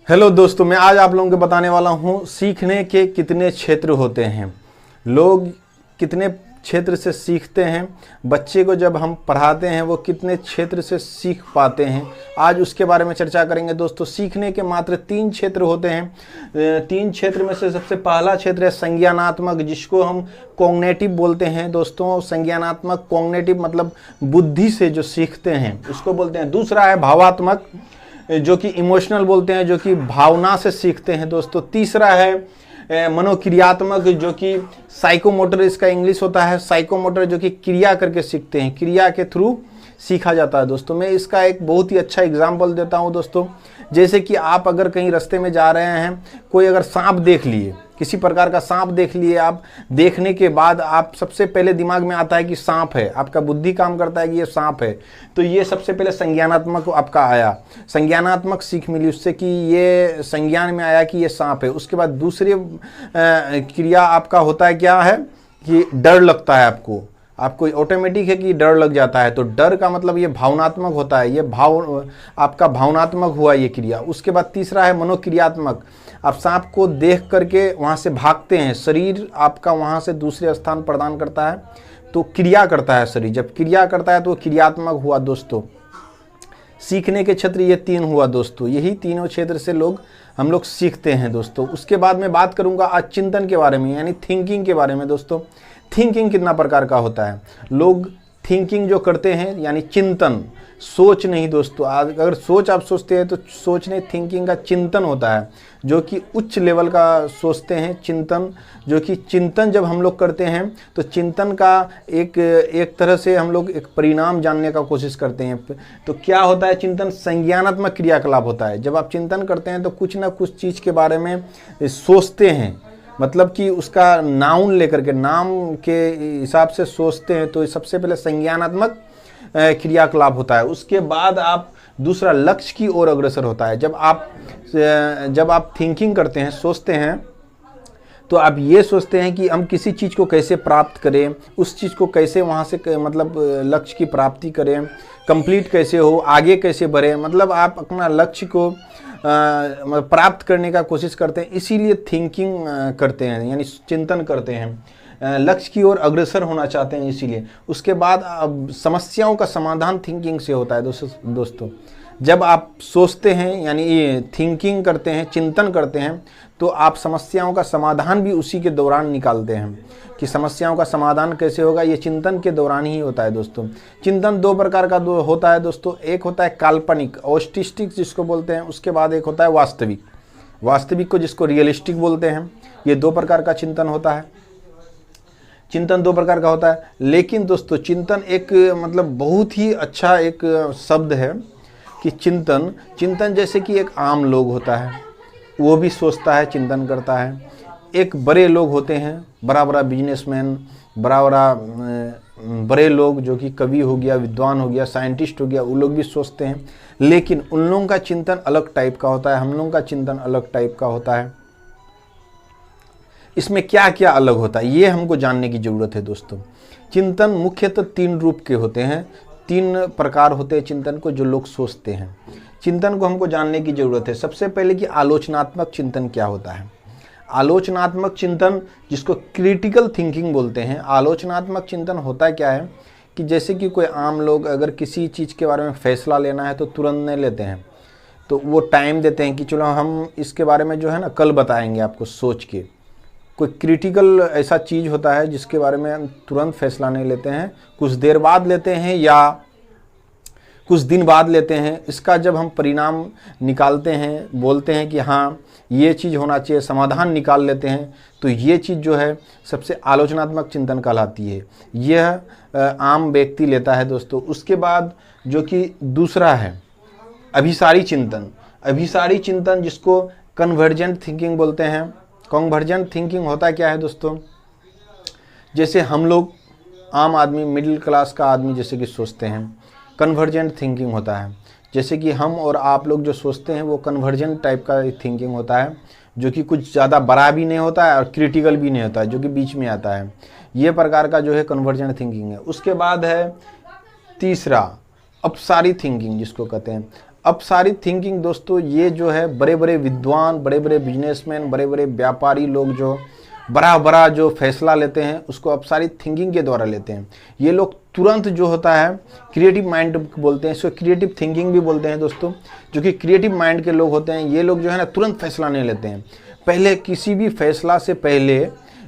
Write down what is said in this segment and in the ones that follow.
Hello दोस्तों, मैं आज आप लोगों को बताने वाला हूँ सीखने के कितने क्षेत्र होते हैं। लोग कितने क्षेत्र से सीखते हैं। बच्चे को जब हम पढ़ाते हैं वो कितने क्षेत्र से सीख पाते हैं, आज उसके बारे में चर्चा करेंगे। दोस्तों, सीखने के मात्र 3 क्षेत्र होते हैं। 3 क्षेत्र में से सबसे पहला क्षेत्र है संज्ञानात्मक, जिसको हम कॉग्निटिव बोलते हैं। दोस्तों, संज्ञानात्मक कॉग्निटिव मतलब बुद्धि से जो सीखते हैं उसको बोलते हैं। दूसरा है भावात्मक, जो कि इमोशनल बोलते हैं, जो कि भावना से सीखते हैं। दोस्तों, तीसरा है मनोक्रियात्मक, जो कि साइकोमोटर इसका इंग्लिश होता है। साइकोमोटर जो कि क्रिया करके सीखते हैं, क्रिया के थ्रू सीखा जाता है। दोस्तों, मैं इसका एक बहुत ही अच्छा एग्जाम्पल देता हूं। दोस्तों, जैसे कि आप अगर कहीं रास्ते में जा रहे हैं, कोई अगर सांप देख लिए, किसी प्रकार का सांप देख लिए, आप देखने के बाद आप सबसे पहले दिमाग में आता है कि सांप है, आपका बुद्धि काम करता है कि ये सांप है। तो ये सबसे पहले संज्ञानात्मक आपका आया, संज्ञानात्मक सीख मिली उससे कि ये संज्ञान में आया कि ये सांप है। उसके बाद दूसरी क्रिया आपका होता है, क्या है कि डर लगता है आपको ऑटोमेटिक है कि डर लग जाता है। तो डर का मतलब ये भावनात्मक होता है, ये भाव आपका भावनात्मक हुआ ये क्रिया। उसके बाद तीसरा है मनोक्रियात्मक, आप सांप को देख करके वहाँ से भागते हैं, शरीर आपका वहाँ से दूसरे स्थान प्रदान करता है, तो क्रिया करता है शरीर। जब क्रिया करता है तो क्रियात्मक हुआ। दोस्तों, सीखने के क्षेत्र ये 3 हुआ। दोस्तों, यही तीनों क्षेत्र से हम लोग सीखते हैं। दोस्तों, उसके बाद मैं बात करूंगा आज चिंतन के बारे में, यानी थिंकिंग के बारे में। दोस्तों, थिंकिंग कितना प्रकार का होता है। लोग थिंकिंग जो करते हैं यानी चिंतन, सोच नहीं। दोस्तों, अगर सोच आप सोचते हैं तो सोच नहीं, थिंकिंग का चिंतन होता है, जो कि उच्च लेवल का सोचते हैं। चिंतन, जो कि चिंतन जब हम लोग करते हैं तो चिंतन का एक तरह से हम लोग एक परिणाम जानने का कोशिश करते हैं। तो क्या होता है, चिंतन संज्ञानात्मक क्रियाकलाप होता है। जब आप चिंतन करते हैं तो कुछ ना कुछ चीज़ के बारे में सोचते हैं, मतलब कि उसका नाउन लेकर के, नाम के हिसाब से सोचते हैं। तो सबसे पहले संज्ञानात्मक क्रियाकलाप होता है। उसके बाद आप दूसरा लक्ष्य की ओर अग्रसर होता है। जब आप थिंकिंग करते हैं, सोचते हैं, तो आप ये सोचते हैं कि हम किसी चीज़ को कैसे प्राप्त करें, उस चीज़ को कैसे वहाँ से मतलब लक्ष्य की प्राप्ति करें, कंप्लीट कैसे हो, आगे कैसे बढ़े, मतलब आप अपना लक्ष्य को प्राप्त करने का कोशिश करते हैं। इसीलिए थिंकिंग करते हैं, यानी चिंतन करते हैं, लक्ष्य की ओर अग्रसर होना चाहते हैं इसीलिए। उसके बाद समस्याओं का समाधान थिंकिंग से होता है। दोस्तों, जब आप सोचते हैं यानी ये थिंकिंग करते हैं, चिंतन करते हैं, तो आप समस्याओं का समाधान भी उसी के दौरान निकालते हैं। कि समस्याओं का समाधान कैसे होगा, ये चिंतन के दौरान ही होता है। दोस्तों, चिंतन 2 प्रकार का होता है। दोस्तों, एक होता है काल्पनिक, ऑस्टिस्टिक जिसको बोलते हैं। उसके बाद एक होता है वास्तविक, वास्तविक को जिसको रियलिस्टिक बोलते हैं। ये 2 प्रकार का चिंतन होता है। चिंतन 2 प्रकार का होता है। लेकिन दोस्तों, चिंतन एक मतलब बहुत ही अच्छा एक शब्द है कि चिंतन जैसे कि एक आम लोग होता है, वो भी सोचता है, चिंतन करता है। एक बड़े लोग होते हैं, बड़ा बिजनेसमैन, बड़े लोग, जो कि कवि हो गया, विद्वान हो गया, साइंटिस्ट हो गया, वो लोग भी सोचते हैं। लेकिन उन लोगों का चिंतन अलग टाइप का होता है, हम लोगों का चिंतन अलग टाइप का होता है। इसमें क्या क्या अलग होता है, ये हमको जानने की ज़रूरत है। दोस्तों, चिंतन मुख्यतः 3 रूप के होते हैं, 3 प्रकार होते हैं चिंतन को, जो लोग सोचते हैं। चिंतन को हमको जानने की ज़रूरत है। सबसे पहले कि आलोचनात्मक चिंतन क्या होता है। आलोचनात्मक चिंतन, जिसको क्रिटिकल थिंकिंग बोलते हैं। आलोचनात्मक चिंतन होता क्या है कि जैसे कि कोई आम लोग अगर किसी चीज़ के बारे में फैसला लेना है तो तुरंत नहीं लेते हैं, तो वो टाइम देते हैं कि चलो हम इसके बारे में जो है ना कल बताएंगे आपको सोच के। कोई क्रिटिकल ऐसा चीज़ होता है जिसके बारे में हम तुरंत फैसला नहीं लेते हैं, कुछ देर बाद लेते हैं या कुछ दिन बाद लेते हैं। इसका जब हम परिणाम निकालते हैं, बोलते हैं कि हाँ ये चीज़ होना चाहिए, समाधान निकाल लेते हैं, तो ये चीज़ जो है सबसे आलोचनात्मक चिंतन कहलाती है। यह आम व्यक्ति लेता है। दोस्तों, उसके बाद जो कि दूसरा है अभिसारी चिंतन। अभिसारी चिंतन जिसको कन्वर्जेंट थिंकिंग बोलते हैं। कन्वर्जेंट थिंकिंग होता क्या है दोस्तों, जैसे हम लोग आम आदमी, मिडिल क्लास का आदमी जैसे कि सोचते हैं, कन्वर्जेंट थिंकिंग होता है। जैसे कि हम और आप लोग जो सोचते हैं वो कन्वर्जेंट टाइप का थिंकिंग होता है, जो कि कुछ ज़्यादा बड़ा भी नहीं होता है और क्रिटिकल भी नहीं होता है, जो कि बीच में आता है। ये प्रकार का जो है कन्वर्जेंट थिंकिंग है। उसके बाद है तीसरा अपसारी थिंकिंग जिसको कहते हैं। अब सारी थिंकिंग दोस्तों ये जो है बड़े बड़े विद्वान, बड़े बड़े बिजनेसमैन, बड़े बड़े व्यापारी लोग जो बड़ा बड़ा जो फैसला लेते हैं उसको अब सारी थिंकिंग के द्वारा लेते हैं। ये लोग तुरंत जो होता है क्रिएटिव माइंड बोलते हैं, इसको क्रिएटिव थिंकिंग भी बोलते हैं दोस्तों। जो कि क्रिएटिव माइंड के लोग होते हैं ये लोग जो है ना तुरंत फैसला नहीं लेते हैं। पहले किसी भी फैसला से पहले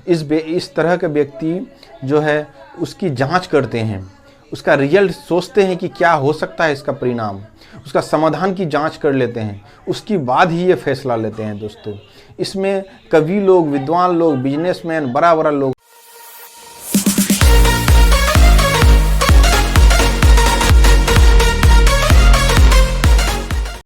इस तरह के व्यक्ति जो है उसकी जांच करते हैं, उसका रिजल्ट सोचते हैं कि क्या हो सकता है इसका परिणाम, उसका समाधान की जांच कर लेते हैं, उसके बाद ही ये फैसला लेते हैं दोस्तों। इसमें कवि लोग, विद्वान लोग, बिजनेसमैन, बड़ा बड़ा लोग